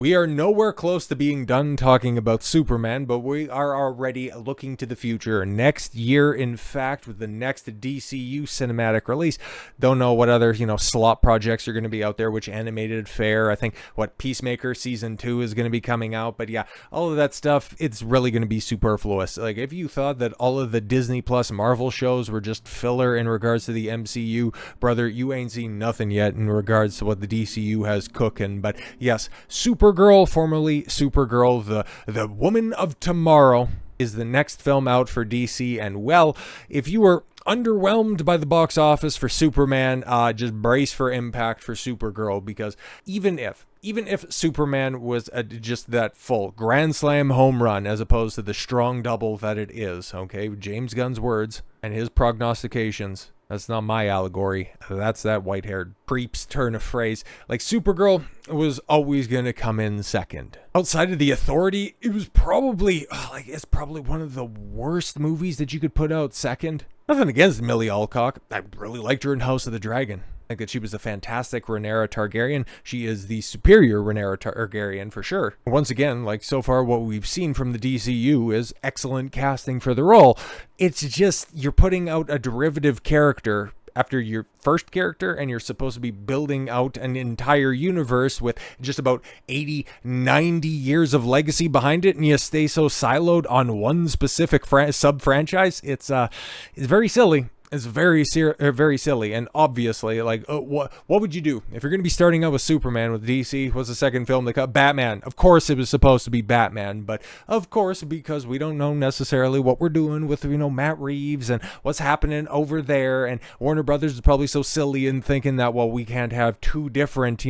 We are nowhere close to being done talking about Superman, but we are already looking to the future. Next year, in fact, with the next DCU cinematic release. Don't know what other, slot projects are going to be out there, which animated fair. I think what Peacemaker Season 2 is going to be coming out. But yeah, all of that stuff, it's really going to be superfluous. Like, if you thought that all of the Disney Plus Marvel shows were just filler in regards to the MCU, brother, you ain't seen nothing yet in regards to what the DCU has cooking. But yes, Supergirl, formerly Supergirl, the Woman of Tomorrow, is the next film out for DC. And well, if you were underwhelmed by the box office for Superman, just brace for impact for Supergirl, because even if Superman was just that full grand slam home run as opposed to the strong double that it is, okay, James Gunn's words and his prognostications, that's not my allegory. That's that white-haired creep's turn of phrase. Like, Supergirl was always going to come in second. Outside of The Authority, it was probably, it's probably one of the worst movies that you could put out second. Nothing against Milly Alcock. I really liked her in House of the Dragon. I think that she was a fantastic Rhaenyra Targaryen. She is the superior Rhaenyra Targaryen for sure. Once again, like, so far what we've seen from the DCU is excellent casting for the role. It's just you're putting out a derivative character after your first character, and you're supposed to be building out an entire universe with just about 80, 90 years of legacy behind it, and you stay so siloed on one specific sub-franchise. It's very silly. It's very silly, and obviously, like, what would you do if you're going to be starting out with Superman with DC? What's the second film they cut? Batman. Of course, it was supposed to be Batman, but of course, because we don't know necessarily what we're doing with Matt Reeves and what's happening over there, and Warner Brothers is probably so silly in thinking that, well, we can't have two different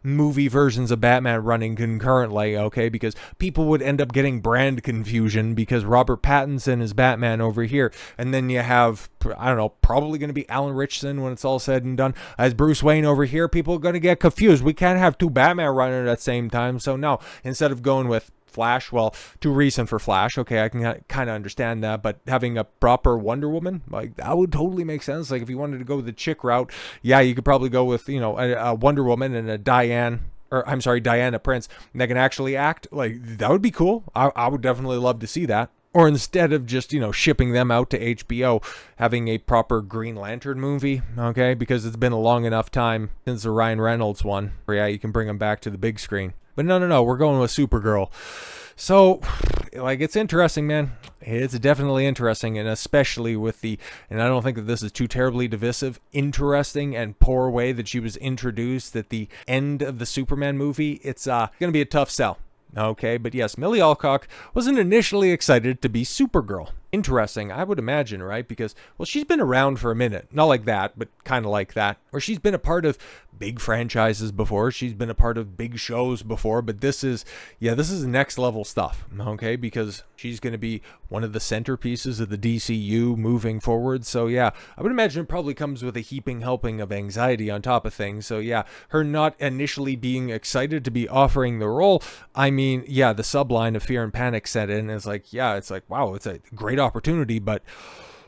movie versions of Batman running concurrently, okay? Because people would end up getting brand confusion because Robert Pattinson is Batman over here, and then you have, I don't know, probably going to be Alan Richardson when it's all said and done as Bruce Wayne over here. People are going to get confused. We can't have two Batman running at the same time. So no, instead of going with Flash, well, too recent for Flash. Okay, I can kind of understand that, but having a proper Wonder Woman, like, that would totally make sense. Like, if you wanted to go the chick route, yeah, you could probably go with, a Wonder Woman and a Diana Prince that can actually act. Like, that would be cool. I would definitely love to see that. Or instead of just, shipping them out to HBO, having a proper Green Lantern movie, okay? Because it's been a long enough time since the Ryan Reynolds one. Where, yeah, you can bring them back to the big screen. But no, we're going with Supergirl. So, like, it's interesting, man. It's definitely interesting, and especially with and I don't think that this is too terribly divisive, interesting and poor way that she was introduced at the end of the Superman movie. It's going to be a tough sell. Okay, but yes, Milly Alcock wasn't initially excited to be Supergirl. Interesting, I would imagine, right? Because, well, she's been around for a minute. Not like that, but kind of like that. Or she's been a part of big franchises before. She's been a part of big shows before. But this is next level stuff, okay? Because she's going to be one of the centerpieces of the DCU moving forward. So yeah, I would imagine it probably comes with a heaping helping of anxiety on top of things. So yeah, her not initially being excited to be offering the role, I mean, yeah, the subline of fear and panic set in. It's like, wow, it's a great opportunity, but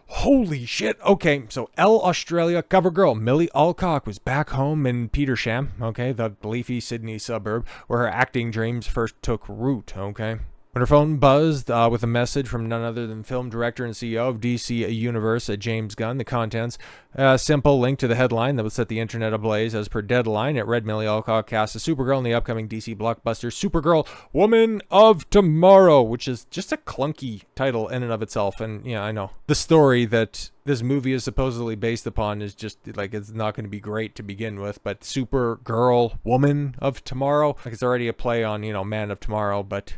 holy shit. Okay, so Elle Australia cover girl Milly Alcock was back home in Petersham, okay, the leafy Sydney suburb where her acting dreams first took root, okay. When her phone buzzed with a message from none other than film director and CEO of DC Universe, James Gunn, the contents, a simple link to the headline that would set the internet ablaze. As per Deadline, it read Milly Alcock cast as Supergirl in the upcoming DC blockbuster Supergirl, Woman of Tomorrow, which is just a clunky title in and of itself. And yeah, I know. The story that this movie is supposedly based upon is just, like, it's not going to be great to begin with, but Supergirl, Woman of Tomorrow, like, it's already a play on, Man of Tomorrow, but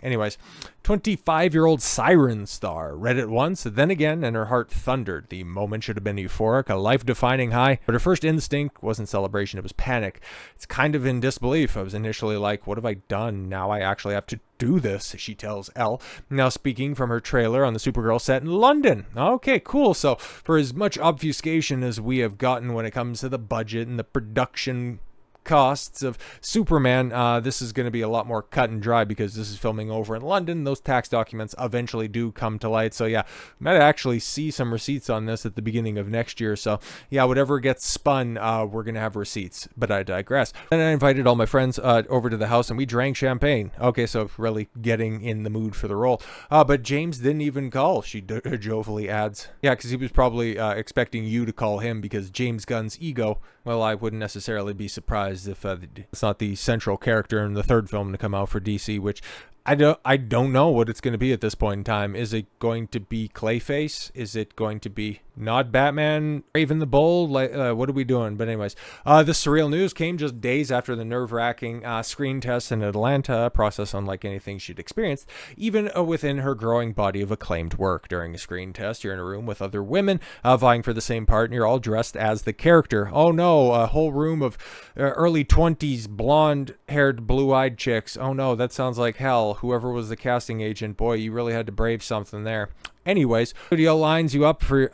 anyways, 25-year-old Siren star read it once, then again, and her heart thundered. The moment should have been euphoric, a life-defining high, but her first instinct wasn't celebration, it was panic. It's kind of in disbelief. I was initially like, what have I done? Now I actually have to do this, she tells Elle, now speaking from her trailer on the Supergirl set in London. Okay, cool. So for as much obfuscation as we have gotten when it comes to the budget and the production costs of Superman. This is going to be a lot more cut and dry because this is filming over in London. Those tax documents eventually do come to light. So yeah, we might actually see some receipts on this at the beginning of next year. So yeah, whatever gets spun, we're going to have receipts. But I digress. Then I invited all my friends over to the house and we drank champagne. Okay, so really getting in the mood for the role. But James didn't even call, she jovially adds. Yeah, because he was probably expecting you to call him because James Gunn's ego, well, I wouldn't necessarily be surprised if it's not the central character in the third film to come out for DC, which I don't know what it's going to be at this point in time. Is it going to be Clayface? Is it going to be not Batman, Raven the Bold? Like, what are we doing? But anyways, this surreal news came just days after the nerve-wracking screen test in Atlanta, a process unlike anything she'd experienced, even within her growing body of acclaimed work. During a screen test, you're in a room with other women vying for the same part, and you're all dressed as the character. Oh no, a whole room of early 20s, blonde-haired, blue-eyed chicks. Oh no, that sounds like hell. Whoever was the casting agent, boy, you really had to brave something there. Anyways, studio lines you up for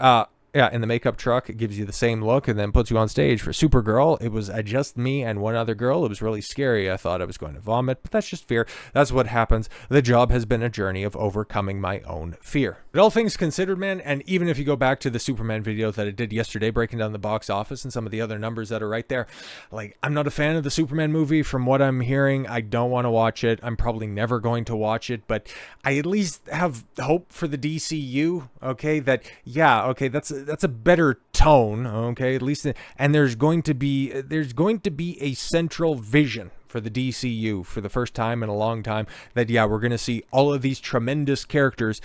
in the makeup truck. It gives you the same look and then puts you on stage for Supergirl. It was just me and one other girl. It was really scary. I thought I was going to vomit, but that's just fear. That's what happens. The job has been a journey of overcoming my own fear. But all things considered, man, and even if you go back to the Superman video that I did yesterday, breaking down the box office and some of the other numbers that are right there, like, I'm not a fan of the Superman movie. From what I'm hearing, I don't want to watch it. I'm probably never going to watch it, but I at least have hope for the DCU. Okay, that's a better tone, okay, at least, and there's going to be a central vision for the DCU for the first time in a long time, that yeah, we're going to see all of these tremendous characters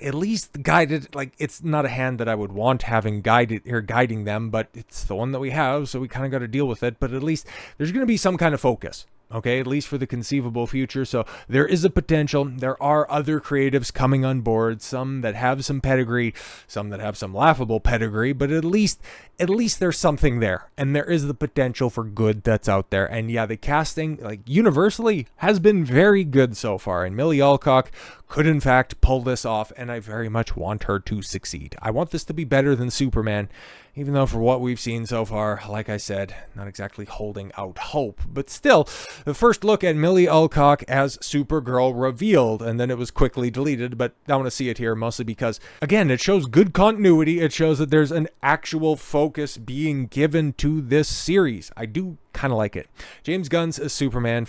at least guided. Like, it's not a hand that I would want having guiding them, but it's the one that we have, so we kind of got to deal with it. But at least there's going to be some kind of focus. Okay, at least for the conceivable future. So there is a potential. There are other creatives coming on board, some that have some pedigree, some that have some laughable pedigree, but at least there's something there. And there is the potential for good that's out there. And yeah, the casting, like, universally has been very good so far. And Milly Alcock could in fact pull this off, and I very much want her to succeed. I want this to be better than Superman, even though for what we've seen so far, like I said, not exactly holding out hope. But still, the first look at Milly Alcock as Supergirl revealed, and then it was quickly deleted, but I want to see it here mostly because, again, it shows good continuity. It shows that there's an actual focus being given to this series. I do kind of like it. James Gunn's Superman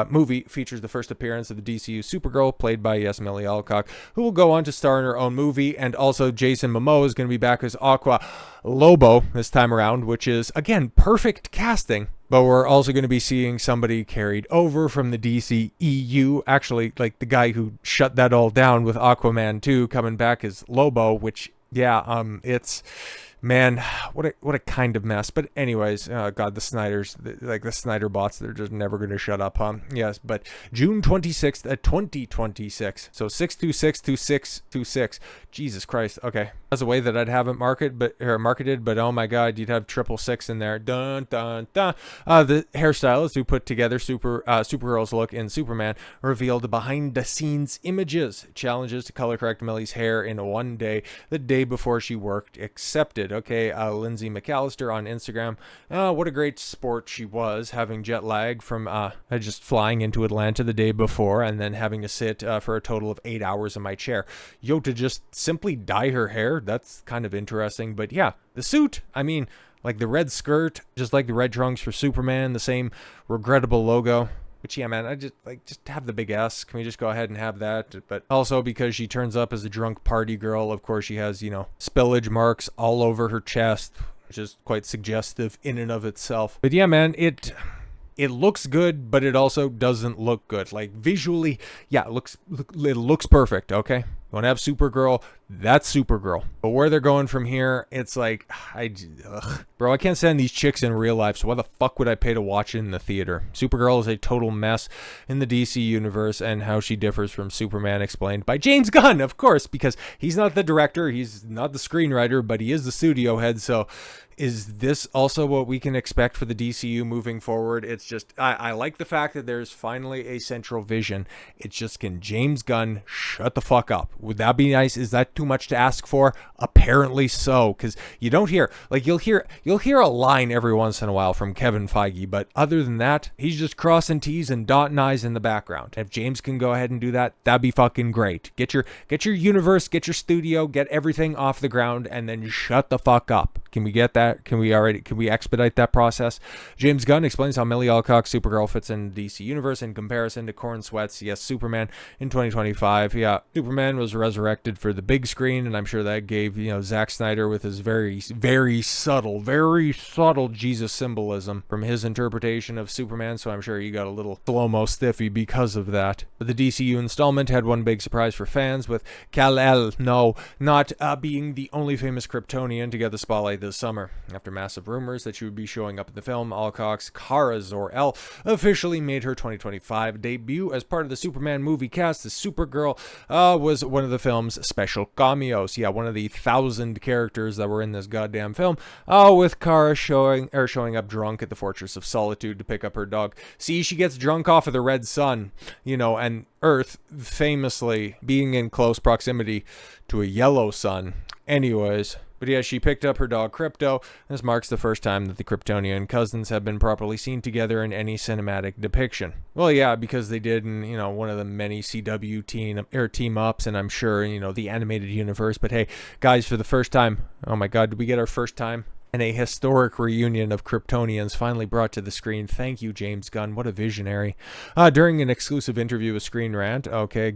movie features the first appearance of the DCU Supergirl, played by Milly Alcock, who will go on to star in her own movie, and also Jason Momoa is going to be back as Aqua Lobo this time around, which is, again, perfect casting. But we're also going to be seeing somebody carried over from the DCEU, actually, like the guy who shut that all down with Aquaman 2 coming back as Lobo, which, yeah, it's... Man, what a kind of mess. But anyways, God, the Snyders, the Snyder bots, they're just never going to shut up, huh? Yes, but June 26th, 2026. So 6262626. Jesus Christ. Okay. That's a way that I'd have it marketed, but oh my God, you'd have 666 in there. Dun, dun, dun. The hairstylist who put together Supergirl's look in Superman revealed behind-the-scenes images, challenges to color correct Milly's hair in one day, the day before she worked, accepted. Okay, Lindsay McAllister on Instagram. What a great sport she was, having jet lag from just flying into Atlanta the day before and then having to sit for a total of 8 hours in my chair. Yo, to just simply dye her hair, that's kind of interesting. But yeah, the suit, I mean, like the red skirt, just like the red trunks for Superman, the same regrettable logo. Which, yeah, man, I just have the big S. Can we just go ahead and have that? But also because she turns up as a drunk party girl, of course, she has, spillage marks all over her chest, which is quite suggestive in and of itself. But yeah, man, it looks good, but it also doesn't look good. Like, visually, yeah, it looks perfect, okay? You want to have Supergirl, that's Supergirl. But where they're going from here, it's like, bro, I can't stand these chicks in real life, so why the fuck would I pay to watch it in the theater? Supergirl is a total mess in the DC universe, and how she differs from Superman explained by James Gunn, of course, because he's not the director, he's not the screenwriter, but he is the studio head, so is this also what we can expect for the DCU moving forward? It's just, I like the fact that there's finally a central vision. It's just, can James Gunn shut the fuck up? Would that be nice? Is that too much to ask for? Apparently so, because you don't hear, like, you'll hear a line every once in a while from Kevin Feige, but other than that, he's just crossing T's and dotting I's in the background. If James can go ahead and do that, that'd be fucking great. Get your universe, get your studio, get everything off the ground, and then shut the fuck up. Can we get that? Can we expedite that process? James Gunn explains how Milly Alcock Supergirl fits in the DC universe in comparison to Corenswet's Superman in 2025. Yeah, Superman was resurrected for the big screen, and I'm sure that gave, Zack Snyder with his very, very subtle Jesus symbolism from his interpretation of Superman, so I'm sure you got a little slow-mo stiffy because of that. But the DCU installment had one big surprise for fans, with Kal-El, not being the only famous Kryptonian to get the spotlight this summer. After massive rumors that she would be showing up in the film, Alcock's Kara Zor-El officially made her 2025 debut as part of the Superman movie cast. The Supergirl was one of the film's special cameos. Yeah, one of the 1,000 characters that were in this goddamn film, with Kara showing up drunk at the Fortress of Solitude to pick up her dog. See, she gets drunk off of the red sun, and Earth famously being in close proximity to a yellow sun. Anyways, but yeah, she picked up her dog Krypto. This marks the first time that the Kryptonian cousins have been properly seen together in any cinematic depiction. Well, yeah, because they did in, one of the many CW team ups, and I'm sure, the animated universe. But hey, guys, for the first time, oh my god, did we get our first time? And a historic reunion of Kryptonians finally brought to the screen. Thank you, James Gunn. What a visionary. During an exclusive interview with Screen Rant,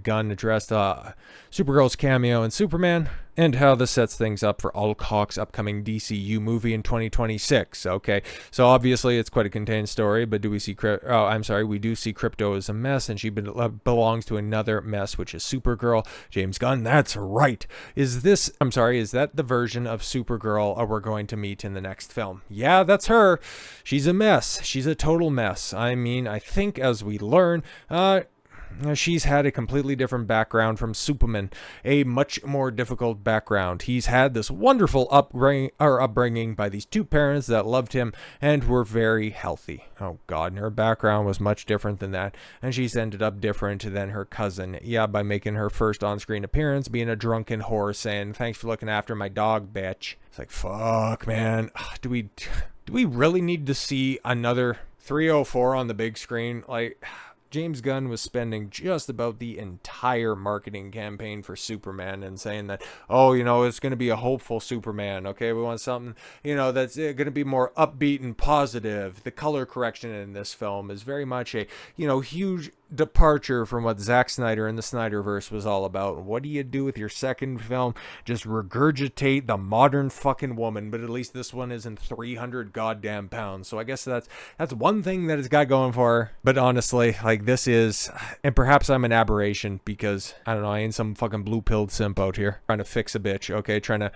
Gunn addressed Supergirl's cameo in Superman and how this sets things up for Alcock's upcoming DCU movie in 2026. Okay, so obviously it's quite a contained story, but we do see Krypto as a mess, and she belongs to another mess, which is Supergirl. James Gunn, that's right. Is that the version of Supergirl we're going to meet in the next film? Yeah, that's her. She's a mess. She's a total mess. I mean, I think as we learn, she's had a completely different background from Superman, a much more difficult background. He's had this wonderful upbringing by these two parents that loved him and were very healthy. Oh god, and her background was much different than that, and she's ended up different than her cousin. Yeah, by making her first on-screen appearance being a drunken whore saying, "Thanks for looking after my dog, bitch." It's like, fuck, man. Do we really need to see another 304 on the big screen? Like, James Gunn was spending just about the entire marketing campaign for Superman and saying that, it's going to be a hopeful Superman, okay? We want something, that's going to be more upbeat and positive. The color correction in this film is very much a, huge departure from what Zack Snyder and the Snyderverse was all about. What do you do with your second film? Just regurgitate the modern fucking woman, but at least this one isn't 300 goddamn pounds. So I guess that's one thing that it's got going for her. But honestly, like, this is, and perhaps I'm an aberration because, I don't know, I ain't some fucking blue-pilled simp out here trying to fix a bitch, okay? Trying to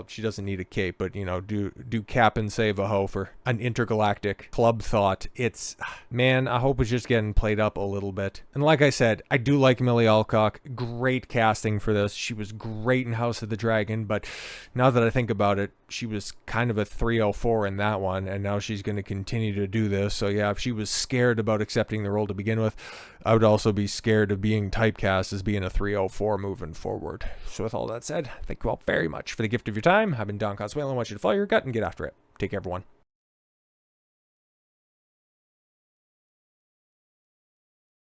she doesn't need a cape, but, do cap and save a hoe for an intergalactic club thought. It's, man, I hope it's just getting played up a little bit. And like I said, I do like Milly Alcock. Great casting for this. She was great in House of the Dragon, but now that I think about it, she was kind of a 304 in that one, and now she's going to continue to do this. So yeah, if she was scared about accepting the role to begin with, I would also be scared of being typecast as being a 304 moving forward. So with all that said, thank you all very much for the gift of your time. I've been Don Consuelo. I want you to follow your gut and get after it. Take care, everyone.